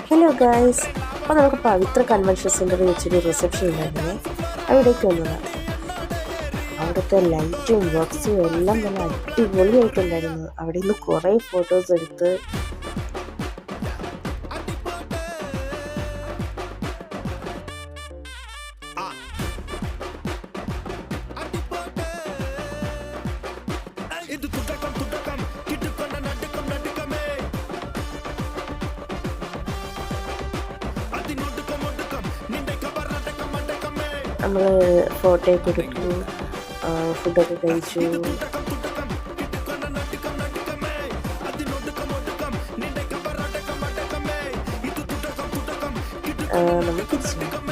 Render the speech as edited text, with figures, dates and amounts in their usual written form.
Hello guys, അപ്പോൾ നമുക്ക് പവിത്ര convention സെൻ്ററിൽ വെച്ചൊരു റിസപ്ഷൻ ഉണ്ടായിരുന്നേ. അവിടേക്ക് വന്നതാണ്. അവിടുത്തെ ലൈറ്റും ബോക്സും എല്ലാം തന്നെ അടിപൊളിയായിട്ടുണ്ടായിരുന്നു. അവിടെ നിന്ന് കുറേ ഫോട്ടോസ് എടുത്ത് നമ്മൾ ഫോട്ടോയൊക്കെ എടുത്തു, ഫുഡൊക്കെ കഴിച്ചു. നമുക്ക് തിരിച്ചു